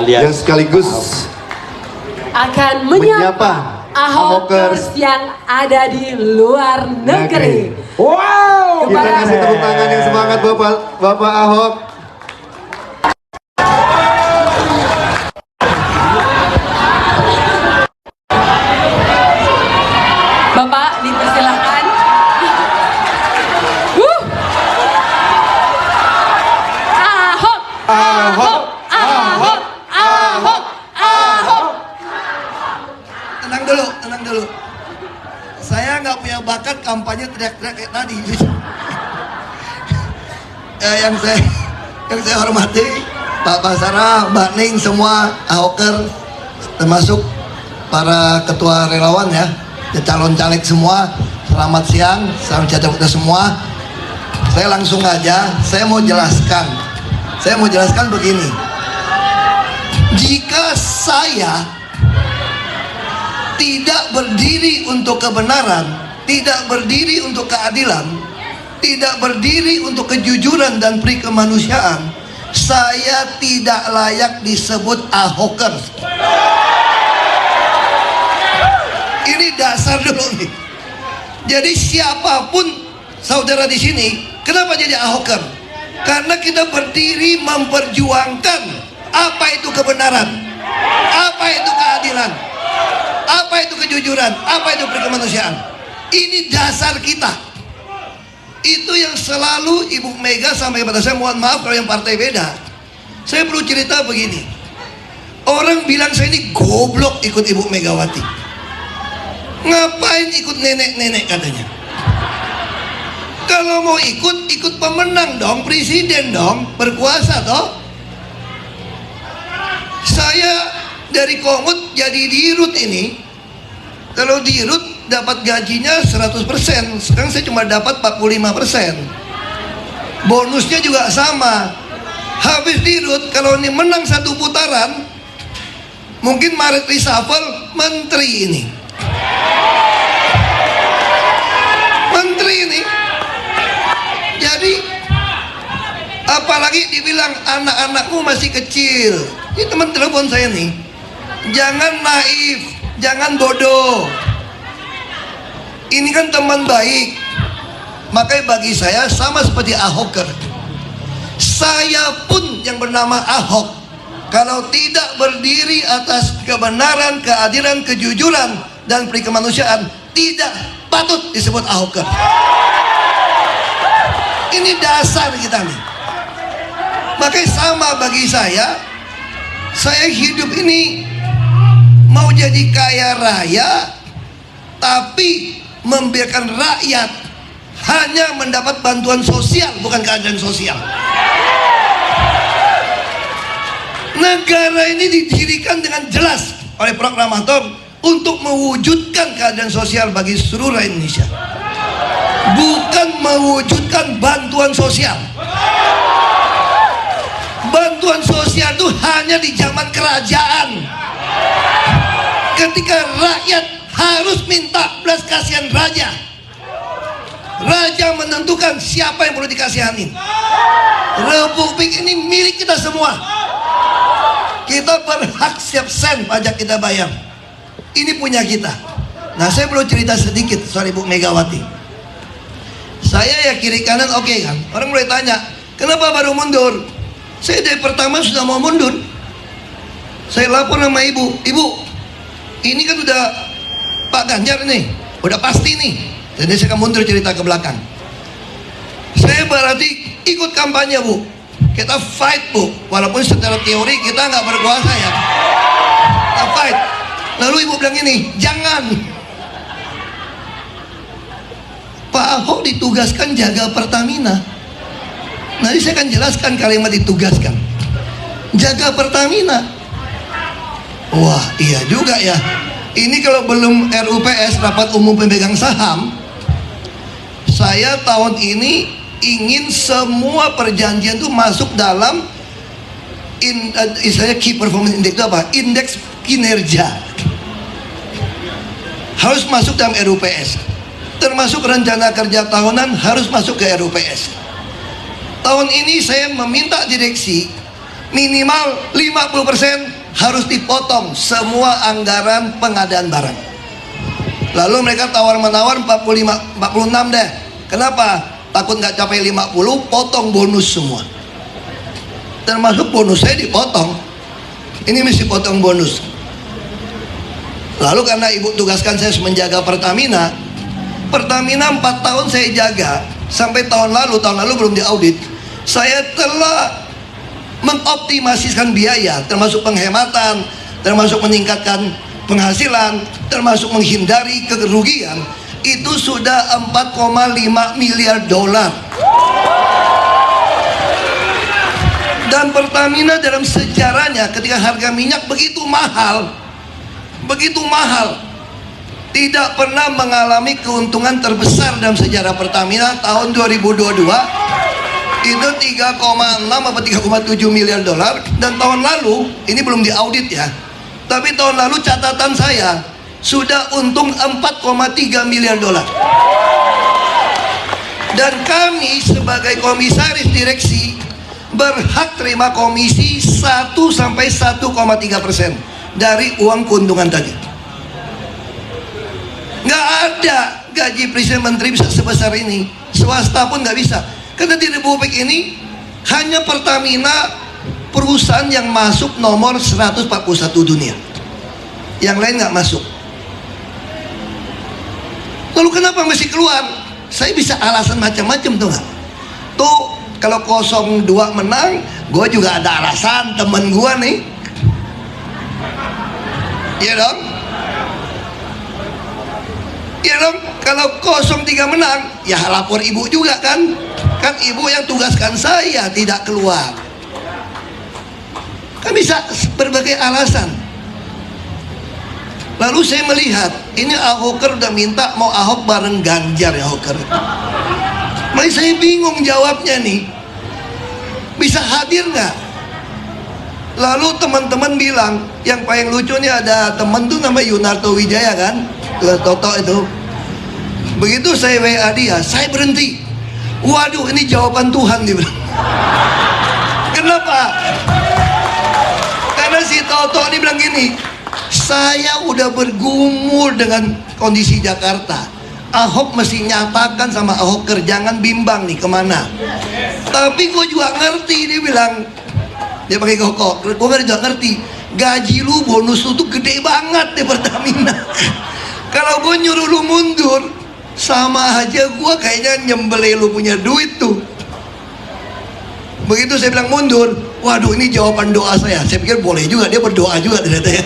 yang sekaligus akan menyapa Ahokers yang ada di luar negeri. Wow, kita kasih tepuk tangan yang semangat Bapak Ahok. Bapak dipersilahkan. Ahok, Ahok, Ahok, Ahok, Ahok. Tenang dulu. Saya nggak punya bakat kampanye teriak-teriak kayak tadi. Yang saya hormati Pak Basara, Mbak Ning, semua Ahoker, termasuk para ketua relawan ya, calon caleg semua. Selamat siang, salam sejahtera semua. Saya langsung aja, saya mau jelaskan begini. Jika saya tidak berdiri untuk kebenaran, tidak berdiri untuk keadilan, tidak berdiri untuk kejujuran dan peri kemanusiaan, saya tidak layak disebut Ahokers. Ini dasar dulu nih. Jadi siapapun saudara di sini, kenapa jadi Ahoker? Karena kita berdiri memperjuangkan apa itu kebenaran, apa itu keadilan, apa itu kejujuran, apa itu kemanusiaan. Ini dasar kita. Itu yang selalu Ibu Mega sampai kepada saya. Mohon maaf kalau yang partai beda. Saya perlu cerita begini. Orang bilang saya ini goblok ikut Ibu Megawati. Ngapain ikut nenek-nenek katanya? Kalau mau ikut pemenang dong, presiden dong, berkuasa toh. Saya dari Kogut jadi dirut ini. Kalau dirut dapat gajinya 100%, sekarang saya cuma dapat 45%. Bonusnya juga sama. Habis dirut, kalau ini menang satu putaran, mungkin Maret reshuffle menteri ini. Menteri ini. Jadi apalagi dibilang anak-anakmu masih kecil. Ini teman telepon saya nih. Jangan naif, jangan bodoh. Ini kan teman baik. Makanya bagi saya sama seperti Ahoker. Saya pun yang bernama Ahok, kalau tidak berdiri atas kebenaran, keadilan, kejujuran dan peri kemanusiaan, tidak patut disebut Ahoker. Ini dasar kita nih. Makanya sama bagi saya hidup ini mau jadi kaya raya, tapi membiarkan rakyat hanya mendapat bantuan sosial, bukan keadilan sosial. Negara ini didirikan dengan jelas oleh proklamator untuk mewujudkan keadilan sosial bagi seluruh Indonesia, bukan mewujudkan bantuan sosial. Bantuan sosial itu hanya di zaman kerajaan, ketika rakyat harus minta belas kasihan raja. Raja menentukan siapa yang perlu dikasihani. Republik ini milik kita semua. Kita berhak setiap sen pajak kita bayar. Ini punya kita. Nah, saya perlu cerita sedikit soal Ibu Megawati. Saya ya kiri kanan oke kan. Orang mulai tanya, kenapa baru mundur? Saya dari pertama sudah mau mundur. Saya lapor sama ibu, ini kan udah Pak Ganjar nih, udah pasti nih. Jadi saya akan mundur cerita ke belakang. Saya berarti ikut kampanye Bu, kita fight Bu, walaupun secara teori kita nggak berkuasa ya, kita fight. Lalu ibu bilang ini, jangan. Pak Ahok ditugaskan jaga Pertamina. Nanti saya akan jelaskan kalimat ditugaskan. Jaga Pertamina. Wah, iya juga ya. Ini kalau belum RUPS, rapat umum pemegang saham, saya tahun ini ingin semua perjanjian itu masuk dalam istilahnya key performance index itu apa? Indeks kinerja. Harus masuk dalam RUPS. Termasuk rencana kerja tahunan harus masuk ke RUPS. Tahun ini saya meminta direksi minimal 50% harus dipotong semua anggaran pengadaan barang. Lalu mereka tawar-menawar 46 deh. Kenapa? Takut nggak capai 50, potong bonus semua. Termasuk bonus saya dipotong. Ini mesti potong bonus. Lalu karena ibu tugaskan saya menjaga Pertamina 4 tahun saya jaga. Sampai tahun lalu belum diaudit. Saya telah mengoptimasikan biaya, termasuk penghematan, termasuk meningkatkan penghasilan, termasuk menghindari kerugian. Itu sudah 4,5 miliar dolar. Dan Pertamina dalam sejarahnya ketika harga minyak begitu mahal, tidak pernah mengalami keuntungan terbesar dalam sejarah Pertamina. Tahun 2022 itu 3,6 atau 3,7 miliar dolar. Dan tahun lalu, ini belum diaudit ya, tapi tahun lalu catatan saya sudah untung 4,3 miliar dolar. Dan kami sebagai komisaris direksi berhak terima komisi 1 sampai 1,3% dari uang keuntungan tadi. Nggak ada gaji presiden menteri bisa sebesar ini, swasta pun nggak bisa. Karena di Republik ini hanya Pertamina perusahaan yang masuk nomor 141 dunia, yang lain nggak masuk. Lalu kenapa mesti keluar? Saya bisa alasan macam-macam tuh nggak? Tuh kalau 02 menang, gue juga ada alasan, temen gue nih, iya dong. Ya dong, kalau 03 menang, ya lapor ibu juga kan? Kan ibu yang tugaskan saya tidak keluar. Kan bisa berbagai alasan. Lalu saya melihat, ini Ahoker udah minta mau Ahok bareng Ganjar ya Ahoker. Makanya saya bingung jawabnya nih. Bisa hadir nggak? Lalu teman-teman bilang, yang paling lucu nih ada teman tuh namanya Yunarto Wijaya kan? Toto itu. Begitu saya WA dia, saya berhenti. Waduh, ini jawaban Tuhan dia bilang. Kenapa? Karena si Toto ini bilang gini, saya udah bergumul dengan kondisi Jakarta. Ahok mesti nyatakan sama Ahoker, jangan bimbang nih kemana. Tapi gue juga ngerti, dia bilang, dia pakai kokok, gue juga ngerti, gaji lu, bonus lu tuh gede banget di Pertamina. Kalau gue nyuruh lu mundur, sama aja gue kayaknya nyembelih lu punya duit tuh. Begitu saya bilang mundur, waduh ini jawaban doa saya. Saya pikir boleh juga, dia berdoa juga ternyata ya.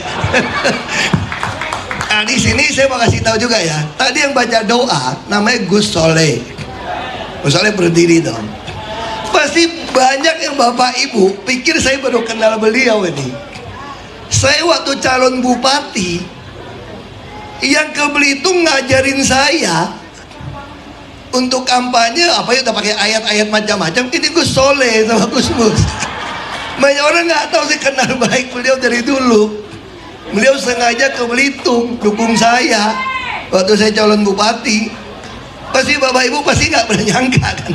Nah di sini saya mau kasih tahu juga ya. Tadi yang baca doa namanya Gus Soleh. Gus Soleh berdiri dong. Pasti banyak yang bapak ibu pikir saya baru kenal beliau ini. Saya waktu calon bupati, yang ke Belitung ngajarin saya untuk kampanye apa ya, udah pakai ayat-ayat macam-macam. Ini Gus Soleh sama Gus Mus. Banyak orang nggak tahu saya kenal baik beliau dari dulu. Beliau sengaja ke Belitung dukung saya waktu saya calon bupati. Pasti bapak ibu pasti nggak pernah nyangka kan.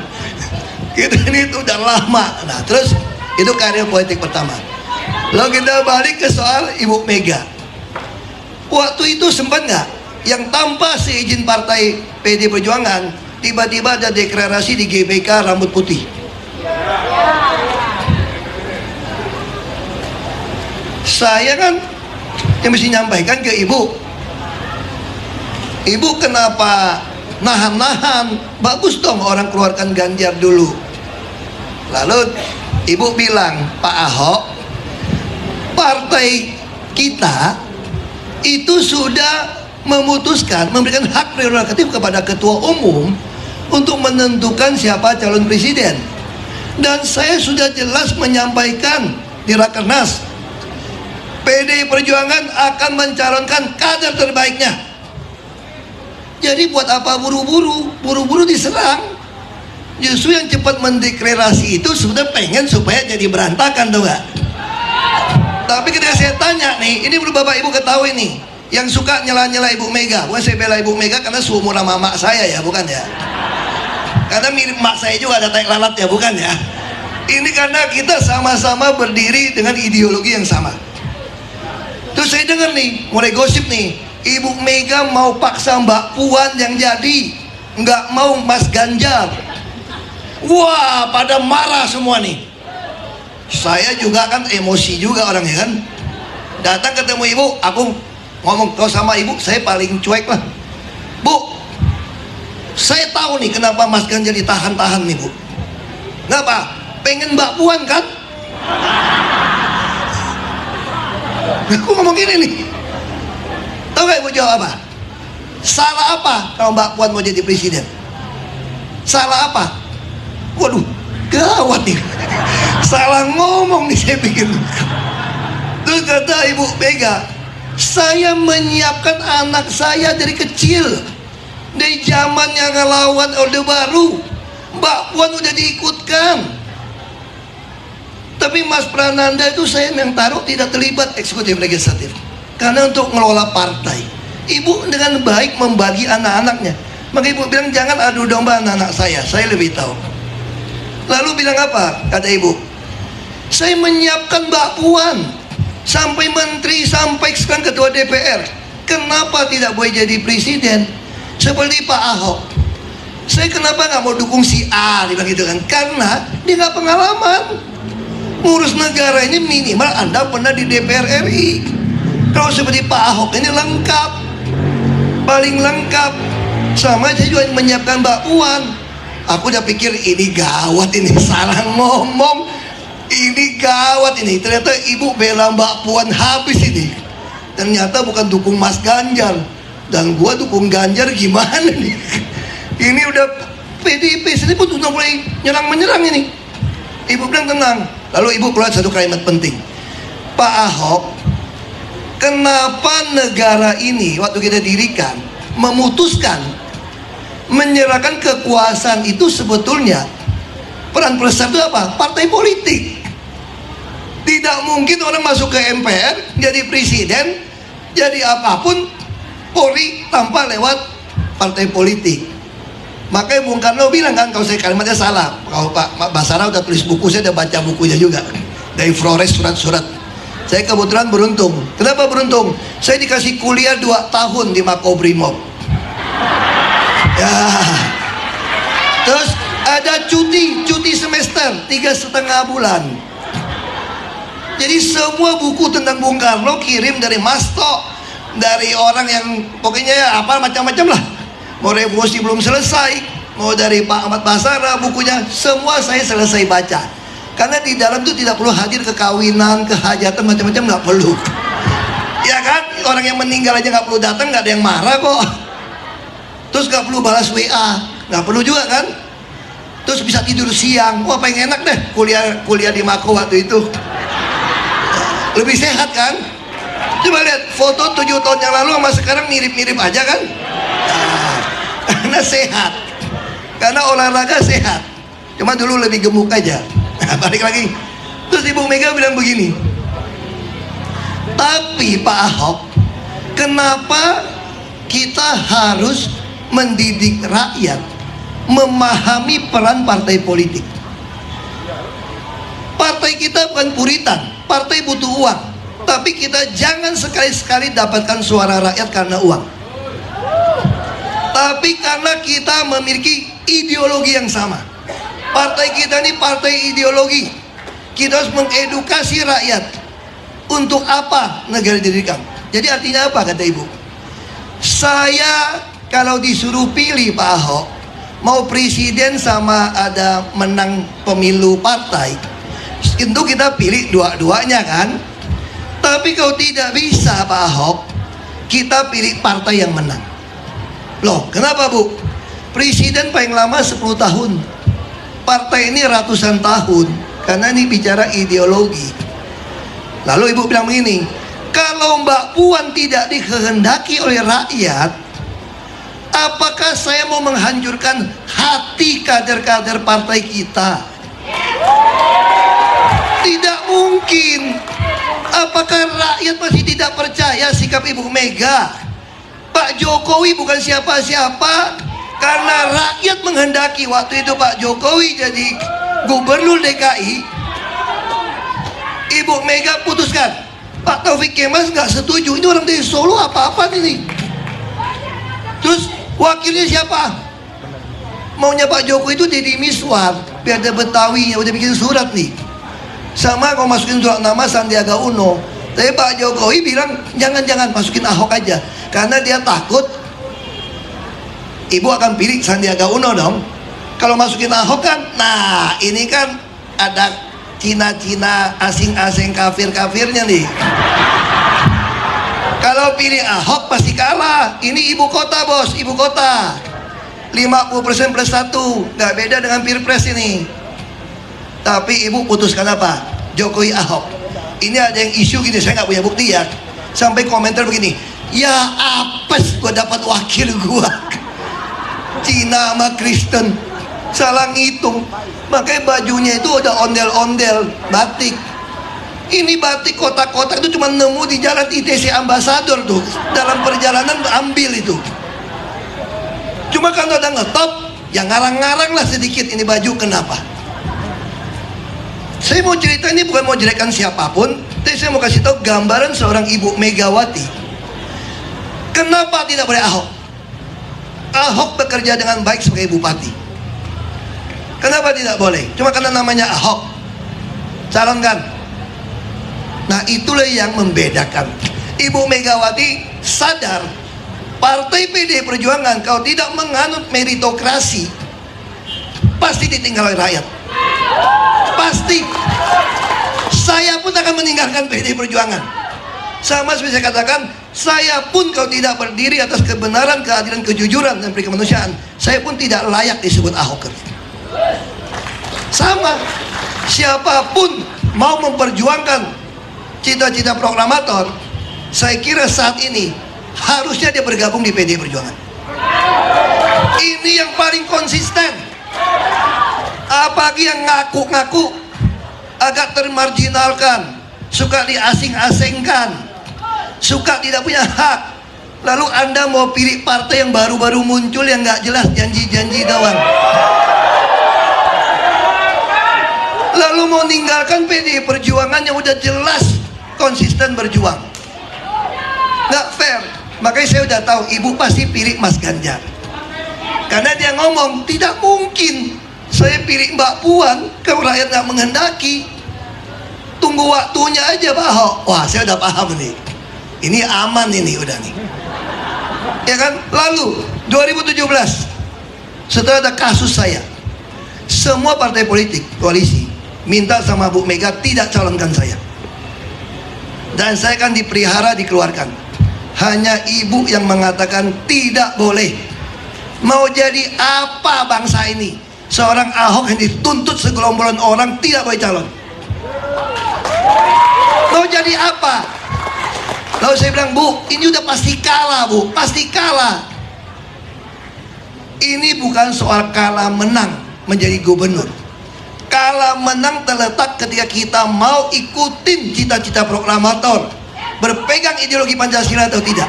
Kita ini tuh udah lama. Nah terus itu karir politik pertama. Lalu kita balik ke soal Ibu Mega. Waktu itu sempat nggak yang tanpa seizin partai PD Perjuangan tiba-tiba ada deklarasi di GBK rambut putih. Saya kan yang mesti nyampaikan ke ibu, ibu kenapa nahan-nahan? Bagus dong orang keluarkan Ganjar dulu. Lalu ibu bilang, Pak Ahok, partai kita itu sudah memutuskan memberikan hak prerogatif kepada ketua umum untuk menentukan siapa calon presiden. Dan saya sudah jelas menyampaikan di Rakernas, PD Perjuangan akan mencalonkan kader terbaiknya. Jadi buat apa buru-buru diserang? Justru yang cepat mendeklarasi itu sudah pengen supaya jadi berantakan tuh gak? Tapi ketika saya tanya nih, ini perlu bapak ibu ketahui nih, yang suka nyela-nyela Ibu Mega, bukan saya bela Ibu Mega karena seumuran mama saya ya, bukan ya? Karena mirip mak saya juga ada tai lalat ya, bukan ya? Ini karena kita sama-sama berdiri dengan ideologi yang sama. Terus saya dengar nih, mulai gosip nih, Ibu Mega mau paksa Mbak Puan yang jadi, nggak mau Mas Ganjar. Wah, pada marah semua nih. Saya juga kan emosi juga orangnya kan. Datang ketemu ibu, aku ngomong kau sama ibu, saya paling cuek lah. Bu, saya tahu nih kenapa Mas Ganjar ditahan-tahan nih bu. Kenapa? Pengen Mbak Puan kan? Aku ngomong gini nih. Tahu gak ibu jawab apa? Salah apa kalau Mbak Puan mau jadi presiden? Salah apa? Waduh, gawat nih. Salah ngomong nih saya pikir. Terus kata Ibu Mega, saya menyiapkan anak saya dari kecil. Dari zaman yang ngelawan Orde Baru, Mbak Puan udah diikutkan. Tapi Mas Prananda itu saya yang taruh tidak terlibat eksekutif legislatif. Karena untuk ngelola partai. Ibu dengan baik membagi anak-anaknya. Maka ibu bilang jangan adu domba anak-anak saya lebih tahu. Lalu bilang apa? Kata ibu, saya menyiapkan Mbak Puan sampai menteri, sampai sekarang ketua DPR. Kenapa tidak boleh jadi presiden? Seperti Pak Ahok. Saya kenapa nggak mau dukung si A, dibilang gitu kan? Karena dia nggak pengalaman. Ngurus negara ini minimal Anda pernah di DPR RI. Kalau seperti Pak Ahok ini lengkap, paling lengkap. Sama saya juga menyiapkan Mbak Puan. Aku udah pikir ini gawat ini, salah ngomong. Ini gawat ini. Ternyata ibu bela Mbak Puan habis ini. Ternyata bukan dukung Mas Ganjar. Dan gua dukung Ganjar gimana nih? Ini udah PDIP sendiri pun udah mulai menyerang ini. Ibu bilang tenang. Lalu ibu keluar satu kalimat penting. Pak Ahok, kenapa negara ini waktu kita dirikan memutuskan menyerahkan kekuasaan itu sebetulnya peran besar itu apa? Partai politik. Tidak mungkin orang masuk ke MPR jadi presiden, jadi apapun Polri tanpa lewat partai politik. Makanya Bung Karno bilang kan, kalau saya kalimatnya salah, kalau Pak Basara udah tulis buku, saya udah baca bukunya juga dari Flores surat-surat. Saya kebetulan beruntung. Kenapa beruntung? Saya dikasih kuliah 2 tahun di Makobrimob. Ya. Terus ada cuti semester 3,5 bulan. Jadi semua buku tentang Bung Karno kirim dari Masto, dari orang yang pokoknya ya apa macam-macam lah. Mau revolusi belum selesai, mau dari Pak Ahmad Basara bukunya, semua saya selesai baca. Karena di dalam itu tidak perlu hadir kekawinan, kehajatan macam-macam, nggak perlu. Ya kan, orang yang meninggal aja nggak perlu datang, nggak ada yang marah kok. Terus nggak perlu balas WA, nggak perlu juga kan. Terus bisa tidur siang, wah paling enak deh kuliah di Mako waktu itu. Lebih sehat kan? Coba lihat foto 7 tahun yang lalu sama sekarang mirip-mirip aja kan? Nah, karena sehat, karena olahraga sehat. Cuma dulu lebih gemuk aja. Nah, balik lagi. Terus Ibu Mega bilang begini. Tapi Pak Ahok, kenapa kita harus mendidik rakyat memahami peran partai politik? Partai kita bukan puritan, partai butuh uang. Tapi kita jangan sekali-sekali dapatkan suara rakyat karena uang. Tapi karena kita memiliki ideologi yang sama. Partai kita ini partai ideologi. Kita harus mengedukasi rakyat. Untuk apa negara didirikan? Jadi artinya apa kata ibu? Saya kalau disuruh pilih Pak Ahok, mau presiden sama ada menang pemilu partai, tentu kita pilih dua-duanya kan. Tapi kalau tidak bisa Pak Ahok, kita pilih partai yang menang. Loh kenapa bu? Presiden paling lama 10 tahun, partai ini ratusan tahun. Karena ini bicara ideologi. Lalu ibu bilang begini, kalau Mbak Puan tidak dikehendaki oleh rakyat, apakah saya mau menghancurkan hati kader-kader partai kita? Tidak mungkin. Apakah rakyat masih tidak percaya sikap Ibu Mega? Pak Jokowi bukan siapa-siapa. Karena rakyat menghendaki waktu itu Pak Jokowi jadi Gubernur DKI, Ibu Mega putuskan Pak Taufik Kemas nggak setuju. Ini orang dari Solo apa-apa ini. Terus wakilnya siapa? Maunya Pak Jokowi itu Deddy Miswar, biar ada Betawinya, udah bikin surat nih. Sama kalau masukin surat nama Sandiaga Uno. Tapi Pak Jokowi bilang jangan masukin Ahok aja, karena dia takut Ibu akan pilih Sandiaga Uno dong. Kalau masukin Ahok kan, nah ini kan ada Cina-Cina, asing-asing, kafir-kafirnya nih. Kalau pilih Ahok pasti kalah. Ini ibu kota bos, ibu kota 50% plus 1, nggak beda dengan Pilpres ini. Tapi ibu putuskan apa? Jokowi Ahok. Ini ada yang isu gini, saya nggak punya bukti ya. Sampai komentar begini, ya apes gua dapat wakil gua Cina sama Kristen, salah ngitung. Makanya bajunya itu udah ondel-ondel batik. Ini batik kotak-kotak itu cuma nemu di jalan ITC Ambasador tuh. Dalam perjalanan ambil itu. Cuma kan udah ngetop, ya ngarang-ngarang lah sedikit ini baju. Kenapa? Saya mau cerita ini bukan mau jelekkan siapapun, tapi saya mau kasih tahu gambaran seorang Ibu Megawati. Kenapa tidak boleh Ahok? Ahok bekerja dengan baik sebagai bupati. Kenapa tidak boleh? Cuma karena namanya Ahok, calonkan. Nah itulah yang membedakan. Ibu Megawati sadar Partai PD Perjuangan kalau tidak menganut meritokrasi pasti ditinggal oleh rakyat. Pasti. Saya pun akan meninggalkan PD Perjuangan. Sama seperti saya katakan, saya pun kalau tidak berdiri atas kebenaran, keadilan, kejujuran dan kemanusiaan, saya pun tidak layak disebut Ahok. Sama, siapapun mau memperjuangkan cita-cita proklamator, saya kira saat ini harusnya dia bergabung di PD Perjuangan. Ini yang paling konsisten. Apalagi yang ngaku-ngaku agak termarginalkan, suka diasing-asingkan, suka tidak punya hak. Lalu Anda mau pilih partai yang baru-baru muncul yang nggak jelas, janji-janji doang. Lalu mau ninggalkan PD Perjuangan yang udah jelas konsisten berjuang. Nggak fair. Makanya saya udah tahu ibu pasti pilih Mas Ganjar. Karena dia ngomong tidak mungkin saya pilih Mbak Puan kalau rakyat nggak menghendaki. Tunggu waktunya aja Pak Ahok. Wah saya udah paham nih. Ini aman ini udah nih. Ya kan? Lalu 2017 setelah ada kasus saya, semua partai politik koalisi minta sama Bu Mega tidak calonkan saya. Dan saya kan dipelihara, dikeluarkan. Hanya ibu yang mengatakan tidak boleh. Mau jadi apa bangsa ini? Seorang Ahok yang dituntut segelombolan orang tidak boleh calon. Mau jadi apa? Lalu saya bilang, Bu, ini udah pasti kalah, Bu. Pasti kalah. Ini bukan soal kalah menang menjadi gubernur. Kalah menang terletak ketika kita mau ikutin cita-cita proklamator, berpegang ideologi Pancasila atau tidak.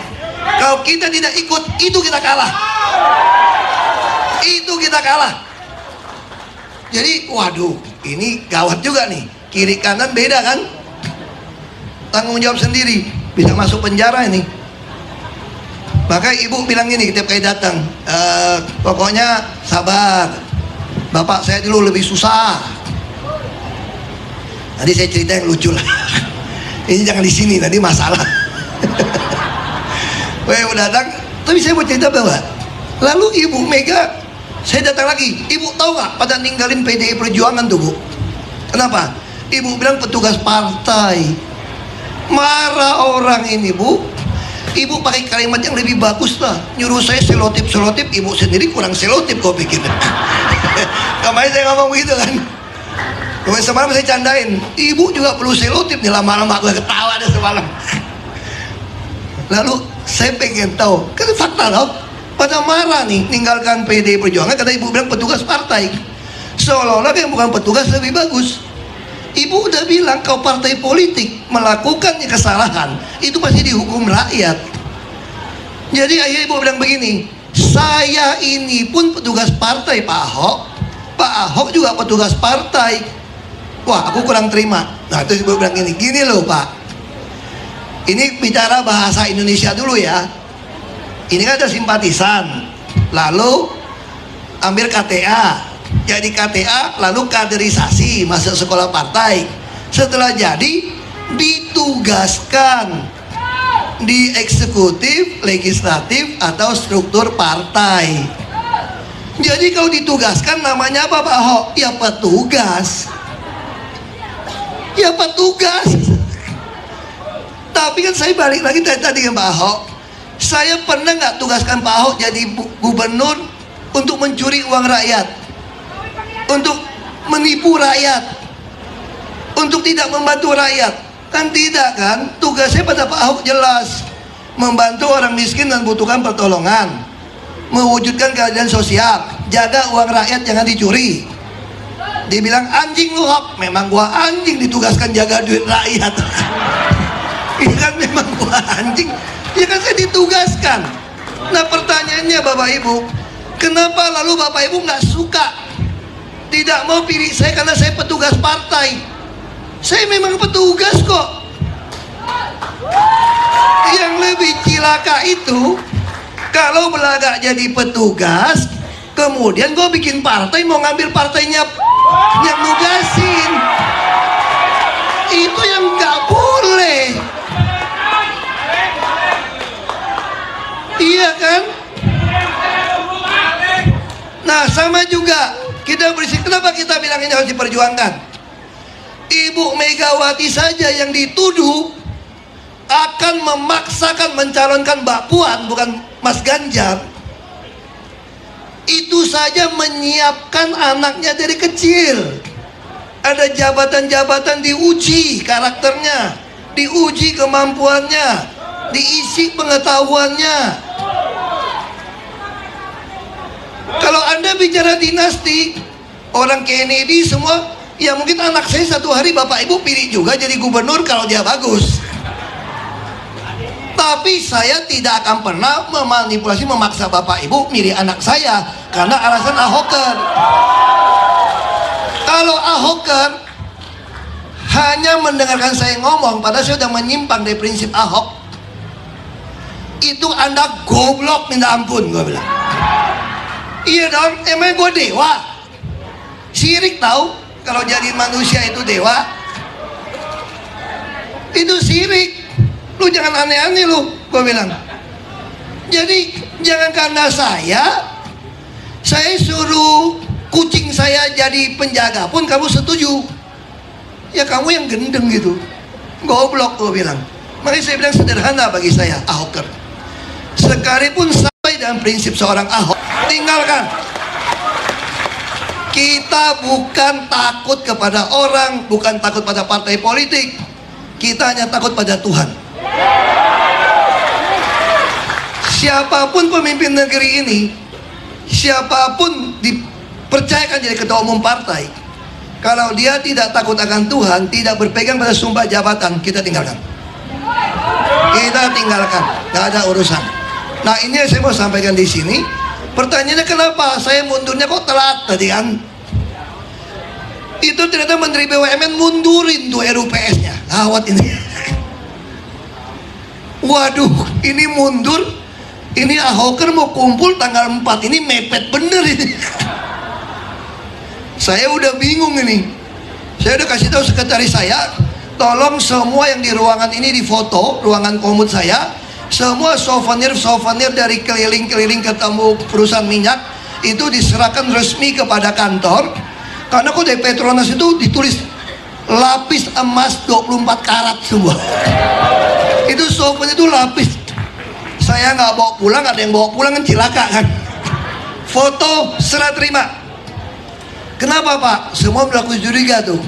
Kalau kita tidak ikut, itu kita kalah. Itu kita kalah. Jadi, waduh, ini gawat juga nih. Kiri kanan beda kan? Tanggung jawab sendiri, bisa masuk penjara ini. Maka ibu bilang gini setiap kali datang, pokoknya sabar. Bapak saya dulu lebih susah. Nanti saya cerita yang lucu lah. Ini jangan di sini, nanti masalah. Wah, udah datang. Tapi saya mau cerita bahwa lalu Ibu Mega, saya datang lagi. Ibu tahu nggak pada ninggalin PDI Perjuangan tuh Bu? Kenapa? Ibu bilang petugas partai. Marah orang ini Bu. Ibu pakai kalimat yang lebih bagus lah. Nyuruh saya selotip, ibu sendiri kurang selotip kau pikir. Kemarin saya ngomong gitu kan. Kemarin semalam saya candain, ibu juga perlu selotip nih, lama-lama gue ketawa deh semalam. Lalu saya pengen tahu, kan fakta loh. Pada marah nih, ninggalkan PD Perjuangan karena ibu bilang petugas partai. Seolah-olah yang bukan petugas lebih bagus. Ibu udah bilang kalau partai politik melakukan kesalahan itu pasti dihukum rakyat. Jadi ayah ibu bilang begini, saya ini pun petugas partai Pak Ahok, Pak Ahok juga petugas partai. Wah, aku kurang terima. Nah, terus gue bilang gini loh Pak, ini bicara bahasa Indonesia dulu ya. Ini kan ada simpatisan, lalu ambil KTA, jadi KTA, lalu kaderisasi, masuk sekolah partai. Setelah jadi, ditugaskan di eksekutif, legislatif, atau struktur partai. Jadi kalau ditugaskan namanya apa Pak Ahok? Ya petugas. Ya petugas. Tapi kan saya balik lagi tadi ke Pak Ahok. Saya pernah nggak tugaskan Pak Ahok jadi gubernur untuk mencuri uang rakyat, untuk menipu rakyat, untuk tidak membantu rakyat? Kan tidak kan? Tugasnya pada Pak Ahok jelas, membantu orang miskin dan butuhkan pertolongan, mewujudkan keadilan sosial, jaga uang rakyat jangan dicuri. Dibilang anjing lu Hok, memang gua anjing ditugaskan jaga duit rakyat. Ini kan memang gua anjing, ya kan saya ditugaskan. Nah pertanyaannya Bapak Ibu, kenapa lalu Bapak Ibu nggak suka, tidak mau pilih saya karena saya petugas partai? Saya memang petugas kok. Yang lebih cilaka itu kalau belagak jadi petugas, kemudian gue bikin partai, mau ngambil partainya yang nugasin. Itu yang nggak boleh. Iya kan? Nah sama juga kita berisik. Kenapa kita bilang ini harus diperjuangkan? Ibu Megawati saja yang dituduh akan memaksakan mencalonkan Mbak Puan, bukan Mas Ganjar. Itu saja menyiapkan anaknya dari kecil. Ada jabatan-jabatan diuji karakternya, diuji kemampuannya, diisi pengetahuannya. Kalau Anda bicara dinasti, orang Kennedy semua, ya mungkin anak saya satu hari Bapak Ibu pilih juga jadi gubernur kalau dia bagus. Tapi saya tidak akan pernah memanipulasi, memaksa Bapak Ibu milih anak saya karena alasan Ahoker. Kalau Ahoker hanya mendengarkan saya ngomong, padahal saya sudah menyimpang dari prinsip Ahok, itu Anda goblok minta ampun, gue bilang. Iya dong, emang gue dewa? Sirik tahu kalau jadi manusia itu dewa? Itu sirik. Lu jangan aneh-aneh lu, gue bilang. Jadi jangan karena saya suruh kucing saya jadi penjaga pun kamu setuju. Ya kamu yang gendeng gitu, goblok, gue bilang. Makanya saya bilang sederhana bagi saya, Ahoker. Sekalipun sampai dalam prinsip seorang Ahok, tinggalkan. Kita bukan takut kepada orang, bukan takut pada partai politik. Kita hanya takut pada Tuhan. Siapapun pemimpin negeri ini, siapapun dipercayakan jadi ketua umum partai, kalau dia tidak takut akan Tuhan, tidak berpegang pada sumpah jabatan, kita tinggalkan. Kita tinggalkan, nggak ada urusan. Nah ini yang saya mau sampaikan di sini. Pertanyaannya kenapa saya mundurnya kok telat tadi kan? Itu ternyata Menteri BUMN mundurin tuh RUPS-nya. Gawat ini. Waduh, ini mundur. Ini Ahoker mau kumpul tanggal 4 ini mepet bener ini. Saya udah bingung ini. Saya udah kasih tahu sekretaris saya, tolong semua yang di ruangan ini difoto, ruangan komut saya. Semua souvenir dari keliling-keliling ketemu perusahaan minyak itu diserahkan resmi kepada kantor. Karena kok dari Petronas itu ditulis lapis emas 24 karat semua. Itu souvenir itu lapis. Saya nggak bawa pulang, ada yang bawa pulang kan cilaka kan. Foto serah terima. Kenapa Pak? Semua berlaku curiga tuh.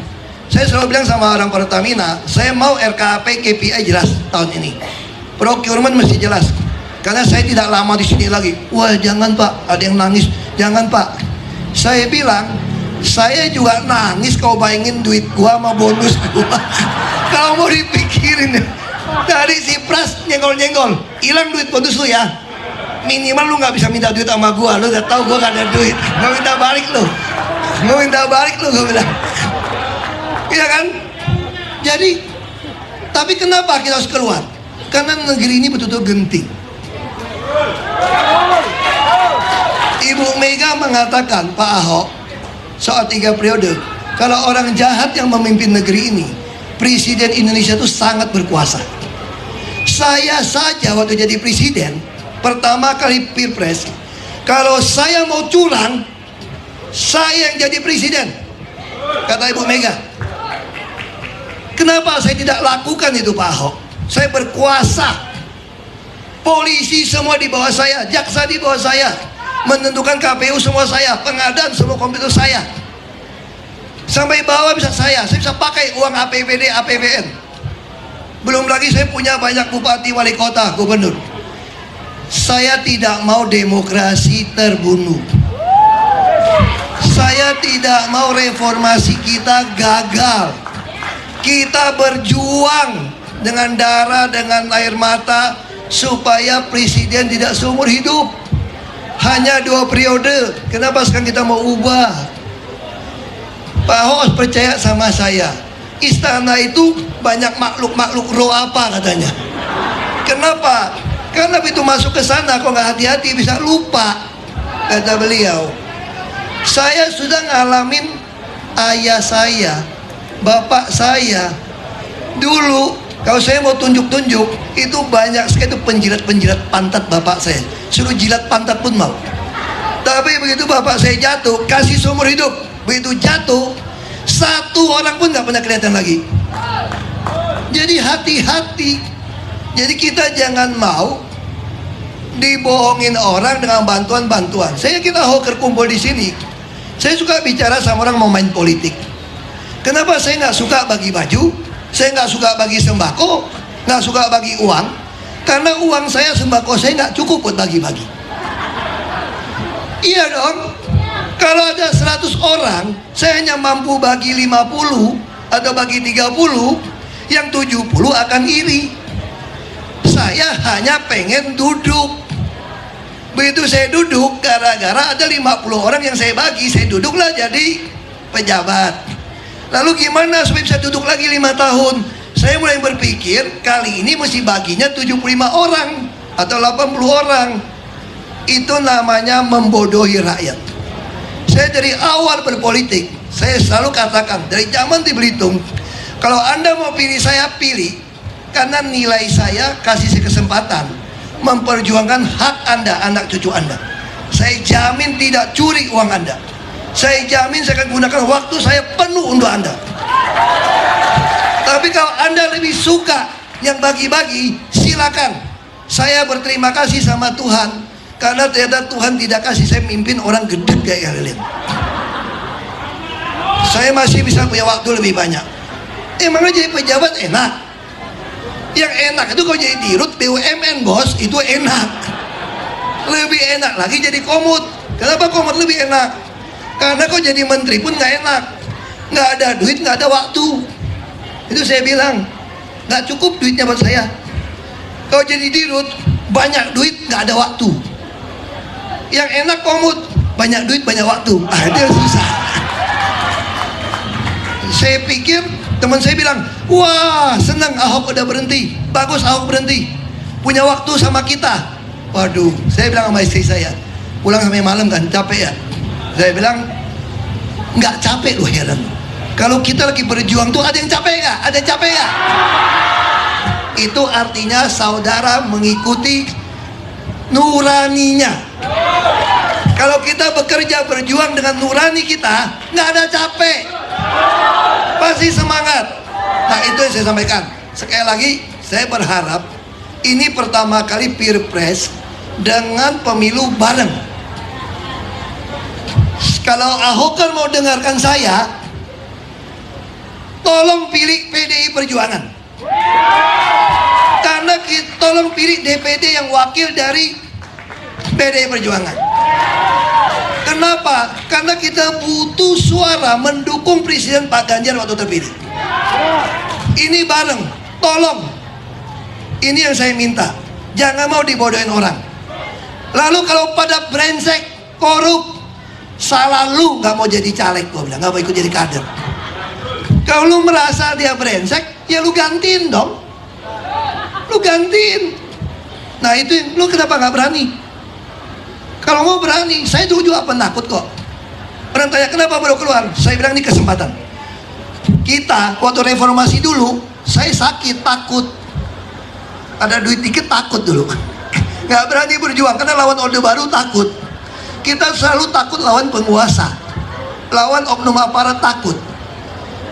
Saya selalu bilang sama orang Pertamina, saya mau RKP KPI jelas tahun ini. Procurement mesti jelas. Karena saya tidak lama di sini lagi. Wah jangan Pak, ada yang nangis. Jangan Pak. Saya bilang, saya juga nangis kalau bayangin duit gua sama bonus gua. Kalau mau dipikirin, dari si Pras nyenggol-nyenggol, hilang duit bonus lu ya. Minimal lu nggak bisa minta duit sama gua. Lu udah tahu gua gak ada duit, nggak minta balik lu. Gue minta balik lu, gue bilang. Iya kan? Jadi, tapi kenapa kita harus keluar? Karena negeri ini betul-betul genting. Ibu Mega mengatakan, Pak Ahok, soal 3 periode, kalau orang jahat yang memimpin negeri ini, Presiden Indonesia itu sangat berkuasa. Saya saja waktu jadi presiden, pertama kali Pilpres, kalau saya mau curang, saya yang jadi presiden, kata Ibu Mega. Kenapa saya tidak lakukan itu, Pak Ahok? Saya berkuasa. Polisi semua di bawah saya, jaksa di bawah saya, menentukan KPU semua saya, pengadaan semua komputer saya. Sampai bawah bisa saya bisa pakai uang APBD, APBN. Belum lagi saya punya banyak bupati, wali kota, gubernur. Saya tidak mau demokrasi terbunuh. Saya tidak mau reformasi kita gagal. Kita berjuang dengan darah, dengan air mata, supaya presiden tidak seumur hidup. Hanya 2 periode. Kenapa sekarang kita mau ubah? Pak Ahok harus percaya sama saya. Istana itu banyak makhluk-makhluk roh apa katanya. Kenapa? Karena begitu masuk ke sana, kalau nggak hati-hati bisa lupa, kata beliau. Saya sudah ngalamin ayah saya, bapak saya. Dulu kalau saya mau tunjuk-tunjuk, itu banyak sekali itu penjilat-penjilat pantat bapak saya. Suruh jilat pantat pun mau. Tapi begitu bapak saya jatuh, kasih seumur hidup. Begitu jatuh, 1 orang pun nggak pernah kelihatan lagi. Jadi hati-hati. Jadi kita jangan mau dibohongin orang dengan bantuan-bantuan. Saya kita hoker kumpul di sini. Saya suka bicara sama orang mau main politik. Kenapa saya nggak suka bagi baju? Saya nggak suka bagi sembako, nggak suka bagi uang. Karena uang saya, sembako saya nggak cukup buat bagi-bagi. Iya dong. Kalau ada 100 orang, saya hanya mampu bagi 50 atau bagi 30, yang 70 akan iri. Saya hanya pengen duduk. Begitu saya duduk, gara-gara ada 50 orang yang saya bagi, saya duduklah jadi pejabat. Lalu gimana supaya bisa duduk lagi 5 tahun? Saya mulai berpikir, kali ini mesti baginya 75 orang atau 80 orang. Itu namanya membodohi rakyat. Saya dari awal berpolitik, saya selalu katakan, dari zaman di Belitung, kalau Anda mau pilih saya, pilih. Karena nilai saya kasih saya kesempatan memperjuangkan hak Anda, anak cucu Anda. Saya jamin tidak curi uang Anda. Saya jamin saya akan gunakan waktu saya penuh untuk Anda. Tapi kalau Anda lebih suka yang bagi-bagi, silakan. Saya berterima kasih sama Tuhan, karena ternyata Tuhan tidak kasih saya mimpin orang gede kayak kalian. Saya masih bisa punya waktu lebih banyak. Emangnya jadi pejabat enak? Yang enak itu kalau jadi dirut BUMN bos, itu enak. Lebih enak lagi jadi komut. Kenapa komut lebih enak? Karena kau jadi menteri pun nggak enak. Nggak ada duit, nggak ada waktu. Itu saya bilang, nggak cukup duitnya buat saya. Kau jadi dirut, banyak duit, nggak ada waktu. Yang enak komut, banyak duit, banyak waktu. Ada susah. Saya pikir, teman saya bilang, wah senang Ahok udah berhenti. Bagus Ahok berhenti, punya waktu sama kita. Waduh, saya bilang sama istri saya, pulang sampai malam kan, capek ya. Saya bilang, nggak capek loh heran. Kalau kita lagi berjuang tuh ada yang capek nggak? Ada yang capek nggak? Itu artinya saudara mengikuti nuraninya. Kalau kita bekerja berjuang dengan nurani kita, nggak ada capek, pasti semangat. Nah itu yang saya sampaikan. Sekali lagi saya berharap ini pertama kali Pilpres dengan pemilu bareng. Kalau Ahok kan mau dengarkan saya, tolong pilih PDI Perjuangan. Karena tolong pilih DPD yang wakil dari PDI Perjuangan. Kenapa? Karena kita butuh suara mendukung Presiden Pak Ganjar waktu terpilih. Ini bareng, tolong. Ini yang saya minta. Jangan mau dibodohin orang. Lalu kalau pada brengsek, korup, Salah lu nggak mau jadi caleg, gue bilang, nggak mau ikut jadi kader. Kalau lu merasa dia brengsek, ya lu gantiin dong. Lu gantiin. Nah itu yang, lu kenapa nggak berani? Kalau mau berani, saya dulu juga penakut kok. Orang tanya kenapa baru keluar, saya bilang ini kesempatan. Kita waktu reformasi dulu, saya sakit, takut. Ada duit dikit takut dulu. Nggak berani berjuang karena lawan Orde Baru takut. Kita selalu takut lawan penguasa, lawan oknum aparat takut.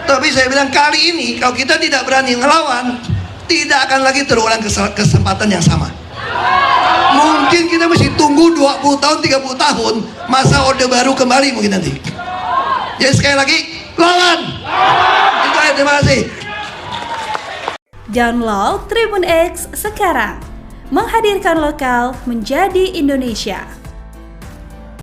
Tapi saya bilang kali ini kalau kita tidak berani ngelawan, tidak akan lagi terulang kesempatan yang sama. Mungkin kita mesti tunggu 20 tahun, 30 tahun masa Orde Baru kembali mungkin nanti. Jadi sekali lagi, lawan. Itu aja, terima kasih. Download Tribun X sekarang. Menghadirkan lokal menjadi Indonesia.